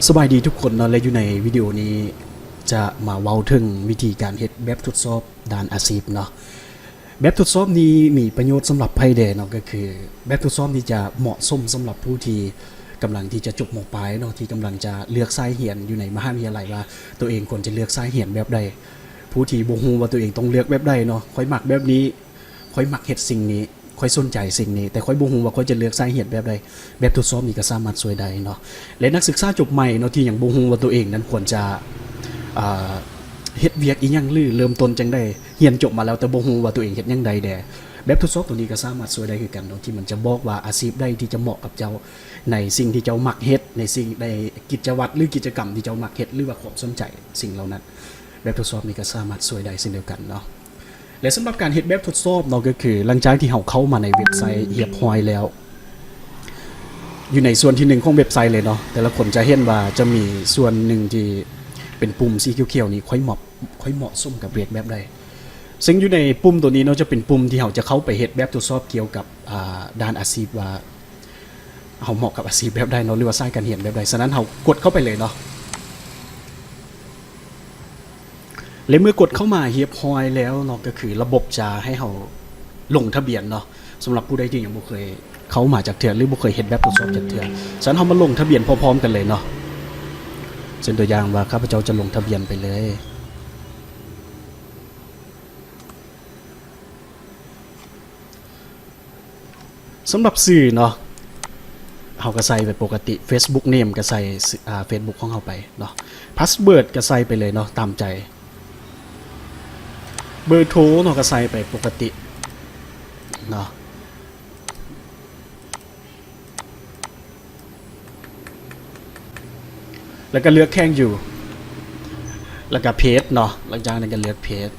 สบายดีทุกคนเนาะและอยู่ในวิดีโอนี้จะมาเว้าถึงวิธีการเฮ็ดแบบทดสอบด้านอาชีพเนาะแบบทดสอบนี้มีประโยชน์สำหรับไผแดเนาะก็คือแบบทดสอบนี้จะเหมาะสมสำหรับผู้ที่กำลังที่จะจบม.ปลายเนาะที่กำลังจะเลือกสายเรียนอยู่ในมหาวิทยาลัยว่าตัวเองควรจะเลือกสายเรียนแบบใดผู้ที่บ่ฮู้ว่าตัวเองต้องเลือกแบบใดเนาะค่อยมักแบบนี้ค่อยมักเฮ็ดสิ่งนี้ค่อยสนใจสิ่งนี้แต่ค่อยบ่ฮู้ว่าค่อยจะเลือกสายเรียนแบบใดแบบทดสอบนี้ก็สามารถช่วยได้เนาะและนักศึกษาจบใหม่เนาะที่ยังบ่ฮู้ว่าตัวเองนั้นควรจะเฮ็ดเวียกอีหยังหรือเริ่มต้นจังได๋เรียนจบมาแล้วแต่บ่ฮู้ว่าตัวเองเฮ็ดหยังใดแดแบบทดสอบตัวนี้ก็สามารถช่วยได้คือกันเนาะที่มันจะบอกว่าอาชีพใดที่จะเหมาะกับเจ้าในสิ่งที่เจ้ามักเฮ็ดในสิ่งในกิจวัตรหรือกิจกรรมที่เจ้ามักเฮ็ดหรือว่าความสนใจสิ่งเหล่านั้นแบบทดสอบนี้ก็สามารถช่วยได้เช่นเดียวกันเนาะและสำหรับการเฮ็ดแบบทดสอบเนาะก็คือหลังจากที่เฮาเข้ามาในเว็บไซต์เรียบร้อยแล้วอยู่ในส่วนที่1ของเว็บไซต์เลยเนาะแต่ละคนจะเห็นว่าจะมีส่วนหนึ่งที่เป็นปุ่มสีเขียวๆนี้ค่อยเหมาะสมกับเรียกแบบใดซึ่งอยู่ในปุ่มตัวนี้เนาะจะเป็นปุ่มที่เฮาจะเข้าไปเฮ็ดแบบทดสอบเกี่ยวกับด้านอาชีพว่าเฮาเหมาะกับอาชีพแบบใดเนาะหรือว่าสายการเรียนแบบใดฉะนั้นเฮากดเข้าไปเลยเนาะและเมื่อกดเข้ามาเรียบร้อยแล้วเนาะก็คือระบบจะให้เฮาลงทะเบียนเนาะสำหรับผู้ใดที่ยังบ่เคยเข้ามาจากเทื่อหรือบ่เคยเฮ็ดแบบทดสอบจากเทื่อฉะนั้นเฮามาลงทะเบียนพร้อมๆกันเลยเนาะเช่นตัวอย่างว่าข้าพเจ้าจะลงทะเบียนไปเลยสำหรับสื่อเนาะเฮาก็ใส่ไปปกติ Facebook name ก็ใส่Facebook ของเฮาไปเนาะ password ก็ใส่ไปเลยเนาะตามใจเบอร์โทรเนาะก็ใส่ไปปกติเนาะแล้วก็เลือกแข่งอยู่แล้วก็เพจเนาะหลังจากนั้นก็เลือกเพจ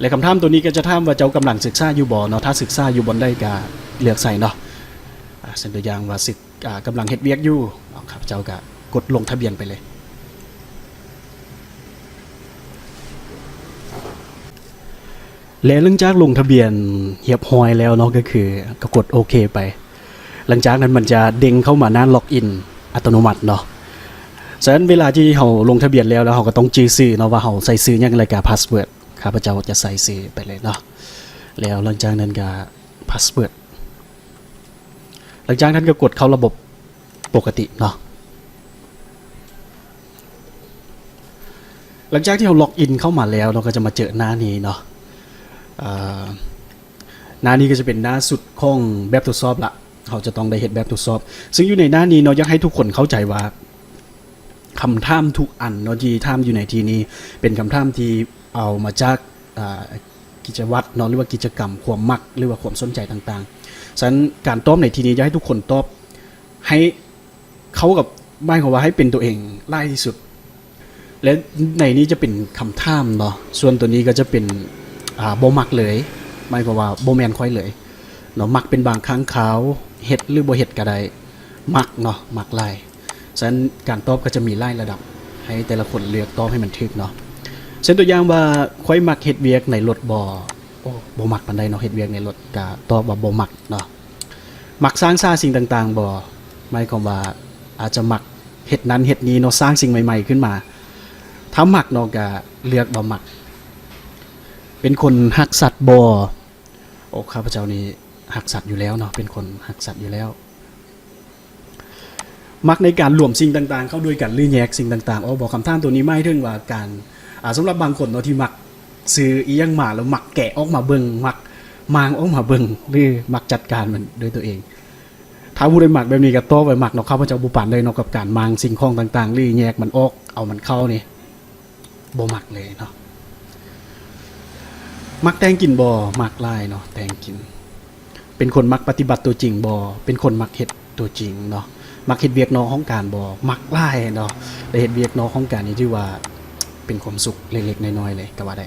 และคำถามตัวนี้ก็จะถามว่าเจ้ากำลังศึกษาอยู่บ่เนาะถ้าศึกษาอยู่บนได้ก็เลือกใส่เนาะเช่นตัวอย่างว่ากำลังเฮ็ดเวียกอยู่เนาะครับเจ้าก็กดลงทะเบียนไปเลยและหลังจากลงทะเบียนเรียบร้อยแล้วเนาะก็คือก็กดโอเคไปหลังจากนั้นมันจะเด้งเข้ามาหน้าล็อกอินอัตโนมัติเนาะฉะนั้นเวลาที่เฮาลงทะเบียนแล้วเฮาก็ต้องจื้อชื่อเนาะว่าเฮาใส่ชื่อหยังแล้วก็พาสเวิร์ดข้าพเจ้าจะใส่ชื่อไปเลยเนาะแล้วหลังจากนั้นก็พาสเวิร์ดหลังจากนั้นก็กดเข้าระบบปกติเนาะหลังจากที่เราล็อกอินเข้ามาแล้วเราก็จะมาเจอหน้านี้เนาะหน้านี้ก็จะเป็นหน้าสุดของแบบทดสอบละเราจะต้องได้เห็นแบบทดสอบซึ่งอยู่ในหน้านี้เนาะอยากให้ทุกคนเข้าใจว่าคำถามทุกอันเนาะที่ถามอยู่ในที่นี้เป็นคำถามที่เอามาจากกิจวัตรเนาะหรือว่ากิจกรรมความมักหรือว่าความสนใจต่างๆฉะนั้นการตอบในที่นี้อยากให้ทุกคนตอบให้เขากับหมายความว่าให้เป็นตัวเองไล่ที่สุดและในนี้จะเป็นคำถามเนาะส่วนตัวนี้ก็จะเป็นบ่มักเลยหมายความว่าบ่แม่นค่อยเลยเนาะมักเป็นบางครั้งคราวเฮ็ดหรือบ่เฮ็ดก็ได้มักเนาะมักหลายฉะนั้นการตอบก็จะมีหลายระดับให้แต่ละคนเลือกตอบให้มันถูกเนาะเช่นตัวอย่างว่าค่อยมักเฮ็ดเวียกในรถบ่มักปานใดเนาะเฮ็ดเวียกในรถก็ตอบว่าบ่มักเนาะมักสร้างสรรค์สิ่งต่างๆบ่หมายความว่าอาจจะมักเฮ็ดนั้นเฮ็ดนี้เนาะสร้างสิ่งใหม่ๆขึ้นมาถ้ามักเนาะก็เลือกบ่มักเป็นคนรักสัตว์บ่โอ้ข้าพเจ้านี่รักสัตว์อยู่แล้วเนาะเป็นคนรักสัตว์อยู่แล้วมักในการรวมสิ่งต่างๆเข้าด้วยกันหรือแยกสิ่งต่างๆบอกคำถามตัวนี้หมายถึงว่าการสำหรับบางคนเนาะที่มักซื้ออีหยังมาแล้วมักแกะออกมาเบิ่งมักมางออกมาเบิ่งหรือมักจัดการมันด้วยตัวเองถ้าผู้ใดมักแบบนี้ก็ตอบไว้มักเนาะข้าพเจ้าบ่ปานใดเนาะกับการมางสิ่งของต่างๆหรือแยกมันออกเอามันเข้านี่บ่มักเลยเนาะมักแต่งกินบ่มักหลายเนาะแต่งกินเป็นคนมักปฏิบัติตัวจริงบ่เป็นคนมักเฮ็ดตัวจริงเนาะมักเฮ็ดเวียกนอกห้องการบ่มักหลายเนาะได้เฮ็ดเวียกนอกห้องการนี่ถือว่าเป็นความสุขเล็กๆน้อยๆเลยก็ว่าได้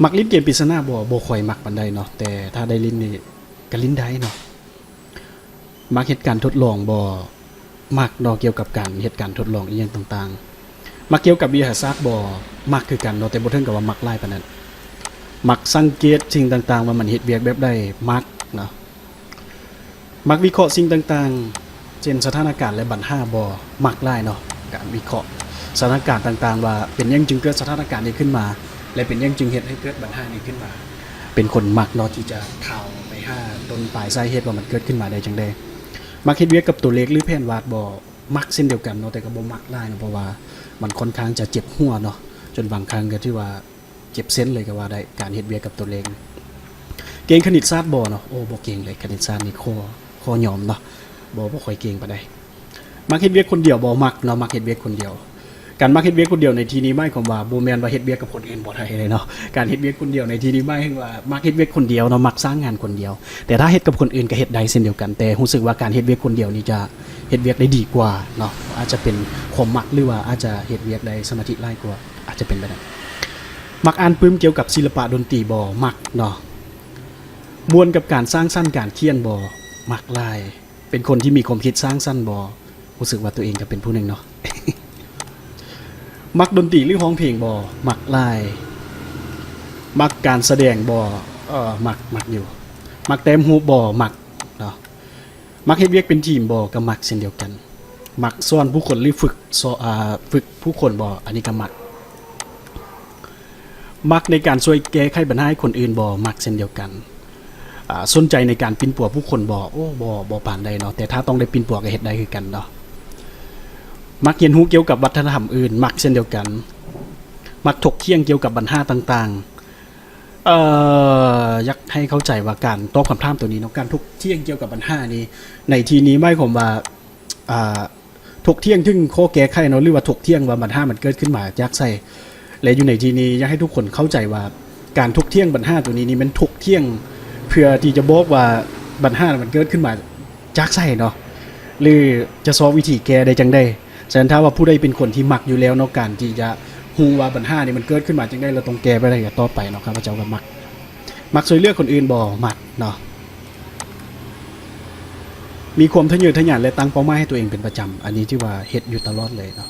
มักลิ้นเกมปริศนาบ่ค่อยมักปานใดเนาะแต่ถ้าได้ลิ้นนี่ก็ลิ้นได้เนาะมักเฮ็ดการทดลองบ่มักเนาะเกี่ยวกับการเฮ็ดการทดลองอีหยังต่างๆมักเกี่ยวกับวิทยาศาสตร์บ่มักคือกันเนาะแต่บ่ถึงกับว่ามักหลายปานนั้นมักสังเกตสิ่งต่างๆว่ามันเฮ็ดเวียกแบบใดมักเนาะมักวิเคราะห์สิ่งต่างๆเช่นสถานการณ์และปัญหาบ่มักหลายเนาะ การวิเคราะห์สถานการณ์ต่างๆว่าเป็นยังจึงเกิดสถานการณ์นี้ขึ้นมาและเป็นยังจึงเหตุให้เกิดปัญหานี้ขึ้นมาเป็นคนมักเนาะที่จะข่าวไปหาต้นปลายสาเหตุว่ามันเกิดขึ้นมาได้จังได๋มักเฮ็ดเวียกกับตัวเลขหรือแผนวาดบ่มักเช่นเดียวกันเนาะแต่ก็บ่มักหลายเนาะเพราะว่ามันค่อนข้างจะเจ็บหัวเนาะจนบางครั้งก็ที่ว่าเจ็บเส้นเลยก็ว่าได้การเฮ็ดเวียกกับตัวเลขเก่งคณิตศาสตร์บ่เนาะโอ้บ่เก่งเลยคณิตศาสตร์นี่ข้อยอมเนาะบ่ค่อยเก่งปานใดมักเฮ็ดเวียกคนเดียวบ่มักเนาะมักเฮ็ดเวียกคนเดียวการมักเฮ็ดเวียกคนเดียวในที่นี้หมายความว่าบ่แม่นว่าเฮ็ดเวียกกับคนอื่นบ่ได้เลยเนาะการเฮ็ดเวียกคนเดียวในที่นี้หมายถึงว่ามักเฮ็ดเวียกคนเดียวเนาะมักสร้างงานคนเดียวแต่ถ้าเฮ็ดกับคนอื่นก็เฮ็ดได้เช่นเดียวกันแต่รู้สึกว่าการเฮ็ดเวียกคนเดียวนี่จะเฮ็ดเวียกได้ดีกว่าเนาะอาจจะเป็นความมักหรือว่าอาจจะเฮ็ดเวียกได้สมาธิหลายกว่าอาจจะเป็นไปได้มักอ่านปึ้มเกี่ยวกับศิลปะดนตรีบ่มักเนาะมวนกับการสร้างสรรค์การเขียนบ่มักหลายเป็นคนที่มีความคิดสร้างสรรค์บ่รู้สึกว่าตัวเองก็เป็นผู้หนึ่งเนาะ มักดนตรีหรือร้องเพลงบ่มักหลายมักการแสดงบ่มักอยู่มักแต้มฮูปบ่มักเนาะมักเฮ็ดเวียกเป็นทีมบ่ก็มักเช่นเดียวกันมักสอนผู้คนหรือฝึกผู้คนบ่อันนี้ก็มักในการช่วยแก้ไขปัญหาให้คนอื่นบ่มักเช่นเดียวกันสนใจในการปิ่นปัวผู้คนบ่ปานใดเนาะแต่ถ้าต้องได้ปิ่นปัวก็เฮ็ดได้คือกันเนาะมักเรียนรู้เกี่ยวกับวัฒนธรรมอื่นมักเช่นเดียวกันมักถกเถียงเกี่ยวกับปัญหาต่างๆอยากให้เข้าใจว่าการตอบคำถามตัวนี้เนาะการถกเถียงเกี่ยวกับปัญหานี้ในที่นี้หมายความว่าถกเถียงถึงข้อแก้ไขเนาะหรือว่าถกเถียงว่าปัญหามันเกิดขึ้นมาจากไสและอยู่ในที่นี้อยากให้ทุกคนเข้าใจว่าการถกเถียงปัญหาตัวนี้นี่มันถกเถียงเพื่อที่จะบอกว่าปัญหามันเกิดขึ้นมาจากไสเนาะหรือจะซอวิธีแก้ได้จังได๋ฉะนั้นถ้าว่าผู้ใดเป็นคนที่มักอยู่แล้วเนาะการที่จะฮู้ว่าปัญหานี่มันเกิดขึ้นมาจังได๋เราต้องแก้ไปได้ต่อไปเนาะครับพระเจ้าก็มักช่วยเหลือคนอื่นบ่มักเนาะมีความทะเยอทะยานและตั้งเป้าหมายให้ตัวเองเป็นประจำอันนี้ที่ว่าเฮ็ดอยู่ตลอดเลยเนาะ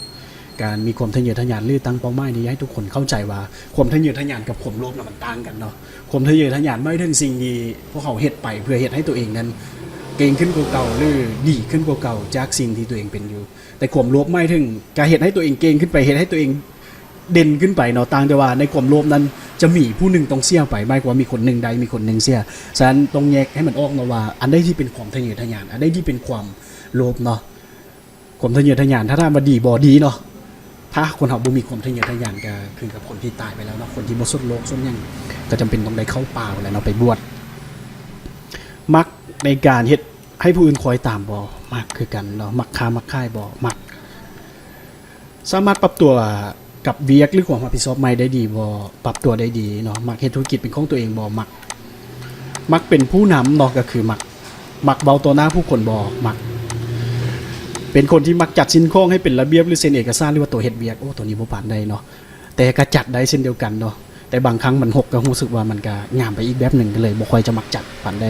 การมีความทะเยอทะยานหรือตั้งเป้าหมายนี้ให้ทุกคนเข้าใจว่าความทะเยอทะยานกับความโลภน่ะมันต่างกันเนาะความทะเยอทะยานหมายถึงสิ่งที่พวกเขาเฮ็ดไปเพื่อเฮ็ดให้ตัวเองนั้นเก่งขึ้นกว่าเก่าหรือดีขึ้นกว่าเก่าจากสิ่งที่ตัวเองเป็นอยู่แต่ความโลภหมายถึงการเฮ็ดให้ตัวเองเก่งขึ้นไปเฮ็ดให้ตัวเองเด่นขึ้นไปเนาะต่างแต่ว่าในความโลภนั้นจะมีผู้หนึ่งต้องเสียไปหมายความว่ามีคนหนึ่งใดมีคนหนึ่งเสียฉะนั้นต้องแยกให้มันออกเนาะว่าอันใดที่เป็นความทะเยอทะยานอันใดที่เป็นความโลภเนาะความทะเยอทะยานถ้าว่าดีบ่ดีเนาะถ้าคนเฮาบ่มีความทะเยอทะยานก็คือกับคนที่ตายไปแล้วเนาะคนที่บ่สนโลกสนหยังก็จำเป็นต้องได้เข้าป่าแล้วเนาะไปบวชมักในการเฮ็ดให้ผู้อื่นคอยตามบ่มักคือกันเนาะมักค้ามักขายบ่มักสามารถปรับตัวกับเวียกหรือความรับผิดชอบใหม่ได้ดีบ่ปรับตัวได้ดีเนาะมักเฮ็ดธุรกิจเป็นของตัวเองบ่มักเป็นผู้นำเนาะก็คือมักเบาตัวหน้าผู้คนบ่มักเป็นคนที่มักจัดสินค้องให้เป็นระเบียบหรือเซ็นเอกสารหรือว่าตัวเฮ็ดเวียกโอ้ตัวนี้บ่ปานใดเนาะแต่ก็จัดได้เช่นเดียวกันเนาะแต่บางครั้งมันหกก็รู้สึกว่ามันก็งามไปอีกแบบนึงก็เลยบ่ค่อยจะมักจัดปานใด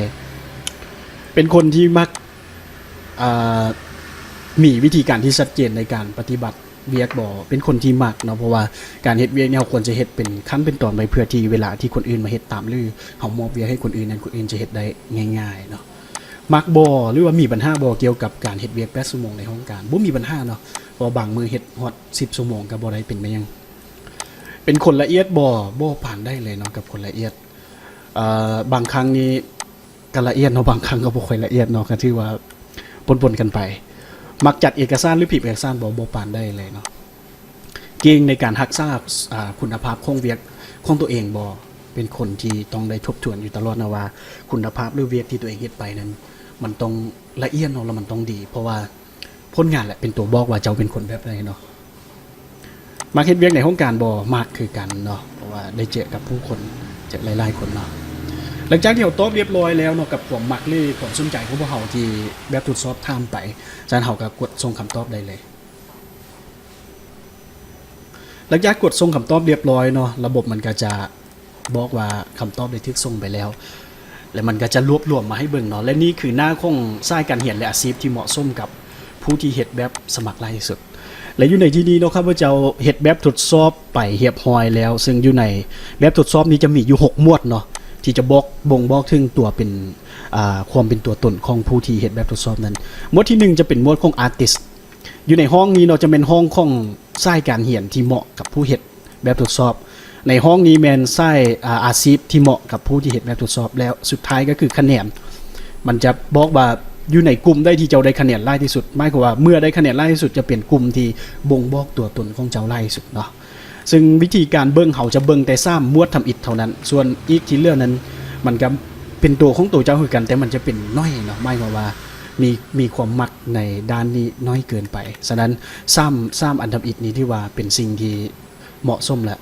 เป็นคนที่มักมีวิธีการที่ชัดเจนในการปฏิบัติเวียกบ่เป็นคนที่มักเนาะเพราะว่าการเฮ็ดเวียกเนี่ยเราควรจะเฮ็ดเป็นขั้นเป็นตอนไปเพื่อที่เวลาที่คนอื่นมาเฮ็ดตามหรือเฮามอบเวียกให้คนอื่นนั้นคนอื่นจะเฮ็ดได้ง่ายๆเนาะมักบ่หรือว่ามีปัญหาบ่เกี่ยวกับการเฮ็ดเวียก8ชั่วโมงในห้องการบ่มีปัญหาเนาะเพราะบางมื้อเฮ็ดฮอด10ชั่วโมงก็บ่ได้เป็นไปยังเป็นคนละเอียดบ่ผ่านได้เลยเนาะกับคนละเอียดบางครั้งนี่ก็ละเอียดเนาะบางครั้งก็บ่ค่อยละเอียดเนาะก็ถือว่าปนๆกันไปมักจัดเอกสารหรือพิมพ์เอกสารบ่ปานได้เลยเนาะเก่งในการรักษาคุณภาพของเวียกของตัวเองบ่เป็นคนที่ต้องได้ทบทวนอยู่ตลอดนะว่าคุณภาพหรือเวียกที่ตัวเองเฮ็ดไปนั้นมันต้องละเอียดเนาะแล้วมันต้องดีเพราะว่าผลงานแหละเป็นตัวบอกว่าเจ้าเป็นคนแบบใดเนาะมักเฮ็ดเวียกในห้องการบ่มักคือกันเนาะเพราะว่าได้เจอกับผู้คนเจอหลายๆคนเนาะหลังจากที่เราตอบเรียบร้อยแล้วเนาะกับความมักหรือความสนใจของพวกเฮาที่แบบทดสอบถามไปฉะนั้นเฮาก็กดส่งคำตอบได้เลยหลังจากกดส่งคำตอบเรียบร้อยเนาะระบบมันก็จะบอกว่าคำตอบได้ถูกส่งไปแล้วและมันก็จะรวบรวมมาให้เบิ่งเนาะและนี่คือหน้าของสายการเรียนและอาชีพที่เหมาะสมกับผู้ที่เฮ็ดแบบสมัครรายที่สุดและอยู่ในที่นี้เนาะครับว่าเจ้าเฮ็ดแบบทดสอบไปเรียบร้อยแล้วซึ่งอยู่ในแบบทดสอบนี้จะมีอยู่6หมวดเนาะที่จะบ่งบอกถึงตัวเป็นความเป็นตัวตนของผู้ที่เฮ็ดแบบทดสอบนั้นหมวดที่1จะเป็นหมวดของ artist อยู่ในห้องนี้เนาะจะเป็นห้องของสายการเรียนที่เหมาะกับผู้เฮ็ดแบบทดสอบในห้องนี้แม่นสายอาชีพที่เหมาะกับผู้ที่เฮ็ดแบบทดสอบแล้วสุดท้ายก็คือคะแนนมันจะบอกว่าอยู่ในกลุ่มได้ที่เจ้าได้คะแนนหลายที่สุดหมายความว่าเมื่อได้คะแนนหลายที่สุดจะเป็นกลุ่มที่บ่งบอกตัวตนของเจ้าหลายที่สุดเนาะซึ่งวิธีการเบิ่งเขาจะเบิ่งแต่3มวดทำอิฐเท่านั้นส่วนอีกที่เหลือนั้นมันก็เป็นตัวของตัวเจ้าคือกันแต่มันจะเป็นน้อยเนาะหมายความว่ามีความมักในด้านนี้น้อยเกินไปฉะนั้น3อันทำอิฐนี้ที่ว่าเป็นสิ่งที่เหมาะสมแล้ว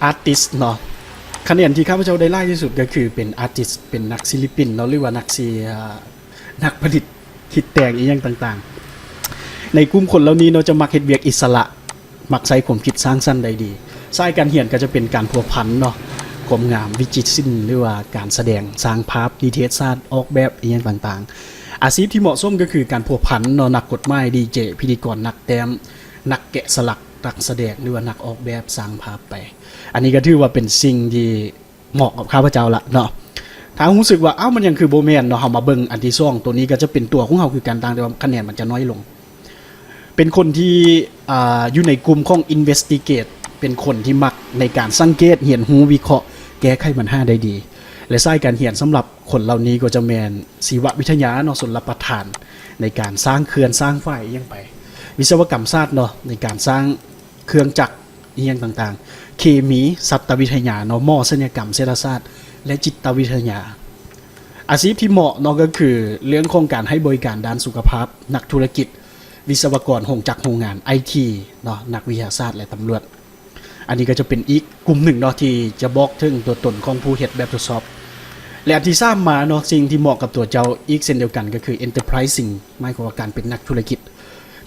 อาร์ติสเนาะคะแนนที่ข้าพเจ้าได้หลายที่สุดก็คือเป็นอาร์ติสเป็นนักศิลปินเนาะหรือว่านักผลิตคิดแต่งอีหยังต่างๆในกลุ่มคนเหล่านี้เนาะจะมักเฮ็ดเวียกอิสระมักใช้ความคิดสร้างสรรค์ได้ดีสายการเรียนก็จะเป็นการพัวพันเนาะความงามวิจิตรศิลป์หรือว่าการแสดงสร้างภาพนิเทศศาสตร์ออกแบบอีหยังต่างๆอาชีพที่เหมาะสมก็คือการพัวพันเนาะนักกฎหมายดีเจพิธีกรนักแต้มนักแกะสลักนักแสดงหรือว่านักออกแบบสร้างภาพไปอันนี้ก็ถือว่าเป็นสิ่งที่เหมาะกับข้าพเจ้าละเนาะถ้ารู้สึกว่ามันยังคือโบแมนเนาะเฮามาเบิ่งอันที่2ตัวนี้ก็จะเป็นตัวของเฮาคือการต่างแต่ว่าคะแนนมันจะน้อยลงเป็นคนที่อยู่ในกลุ่มของ investigate เป็นคนที่มักในการสังเกตเรียนรู้วิเคราะห์แก้ไขปัญหาได้ดีและสายการเรียนสำหรับคนเหล่านี้ก็จะแม่นชีววิทยาเนาะส่วนรับประทานในการสร้างเขื่อนสร้างฝ่ายอีหยังไปวิศวกรรมศาสตร์เนาะในการสร้างเครื่องจักรอีหยังต่างๆเคมีสัตววิทยาเนาะหมอศัลยกรรมเศรษฐศาสตร์และจิตวิทยาอาชีพที่เหมาะเนาะก็คือเรื่องของการให้บริการด้านสุขภาพนักธุรกิจวิศวกรโรงจักรโรงงาน IT เนาะนักวิทยาศาสตร์และตำรวจอันนี้ก็จะเป็นอีกกลุ่มหนึ่งเนาะที่จะบอกถึงตัวตนของผู้เฮ็ดแบบทดสอบและอันที่3มาเนาะสิ่งที่เหมาะกับตัวเจ้าอีกเช่นเดียวกันก็คือ enterprising หมายความว่าการเป็นนักธุรกิจ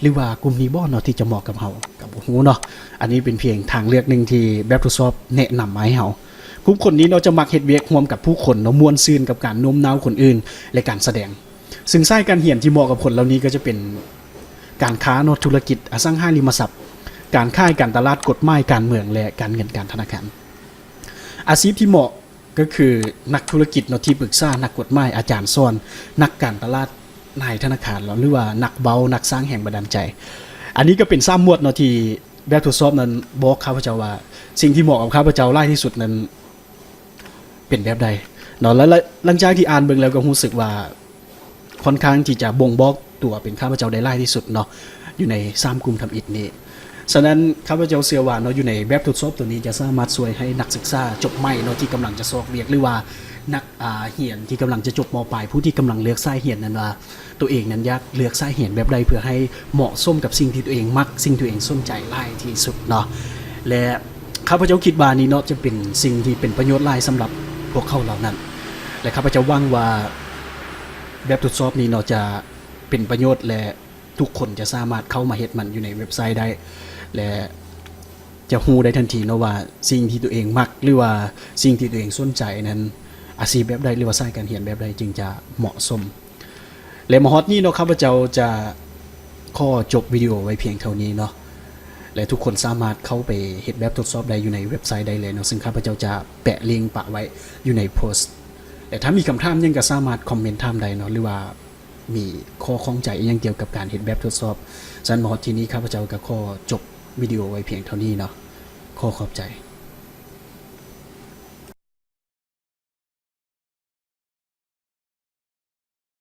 หรือว่ากลุ่มนี้บ่เนาะที่จะเหมาะกับเฮากับฮู้เนาะอันนี้เป็นเพียงทางเลือกหนึ่งที่แบบทดสอบแนะนำมาให้เฮากลุ่มคนนี้เนาะจะมักเฮ็ดเวียกร่วมกับผู้คนเนาะม่วนซื่นกับการโน้มน้าวคนอื่นและการแสดงซึ่งสายการเรียนที่เหมาะกับคนเหล่านี้ก็จะเป็นการค้าเนาะธุรกิจอสังหาริมทรัพย์การค้าการตลาดกฎหมายการเมืองและการเงินการธนาคารอาชีพที่เหมาะก็คือนักธุรกิจเนาะที่ปรึกษานักกฎหมายอาจารย์สอนนักการตลาดนายธนาคารหรือว่านักเบานักสร้างแห่งบันดาลใจอันนี้ก็เป็น3หมวดเนาะที่แบบทดสอบนั้นบอกข้าพเจ้าว่าสิ่งที่เหมาะกับข้าพเจ้าหลายที่สุดนั้นเป็นแบบใดเนาะแล้วหลังจากที่อ่านเบิ่งแล้วก็รู้สึกว่าค่อนข้างที่จะบ่งบอกตัวเป็นข้าพเจ้าได้หลายที่สุดเนาะอยู่ใน3กลุ่มทำอิฐนี้ฉะนั้นข้าพเจ้าเชื่อว่าเนาะอยู่ในแบบทดสอบตัวนี้จะสามารถช่วยให้นักศึกษาจบใหม่เนาะที่กำลังจะสอบเรียนหรือว่านักเรียนที่กำลังจะจบม.ปลายผู้ที่กำลังเลือกสายเรียนนั้นว่าตัวเองนั้นอยากเลือกสายเรียนแบบใดเพื่อให้เหมาะสมกับสิ่งที่ตัวเองมักสิ่งที่ตัวเองสนใจหลายที่สุดเนาะและข้าพเจ้าคิดว่านี้เนาะจะเป็นสิ่งที่เป็นประโยชน์หลายสำหรับพวกเขาเหล่านั้นและข้าพเจ้าหวังว่าแบบทดสอบนี้เนาะจะเป็นประโยชน์และทุกคนจะสามารถเข้ามาเฮ็ดมันอยู่ในเว็บไซต์ได้และจะฮู้ได้ทันทีเนาะว่าสิ่งที่ตัวเองมักหรือว่าสิ่งที่ตัวเองสนใจนั้นอาชีพแบบใดหรือว่าสายการเรียนแบบใดจึงจะเหมาะสมและมฮอดนี้เนาะข้าพเจ้าจะขอจบวิดีโอไว้เพียงเท่านี้เนาะและทุกคนสามารถเข้าไปเฮ็ดแบบทดสอบได้อยู่ในเว็บไซต์ได้เลยเนาะซึ่งข้าพเจ้าจะแปะลิงก์ปะไว้อยู่ในโพสต์แต่ถ้ามีคำถามยังก็สามารถคอมเมนต์ถามได้เนาะหรือว่ามีข้อข้องใจอีหยังเกี่ยวกับการเฮ็ดแบบทดสอบฉะนั้นมฮอดที่นี้ข้าพเจ้าก็ขอจบวิดีโอไว้เพียงเท่านี้เนาะขอขอบใจ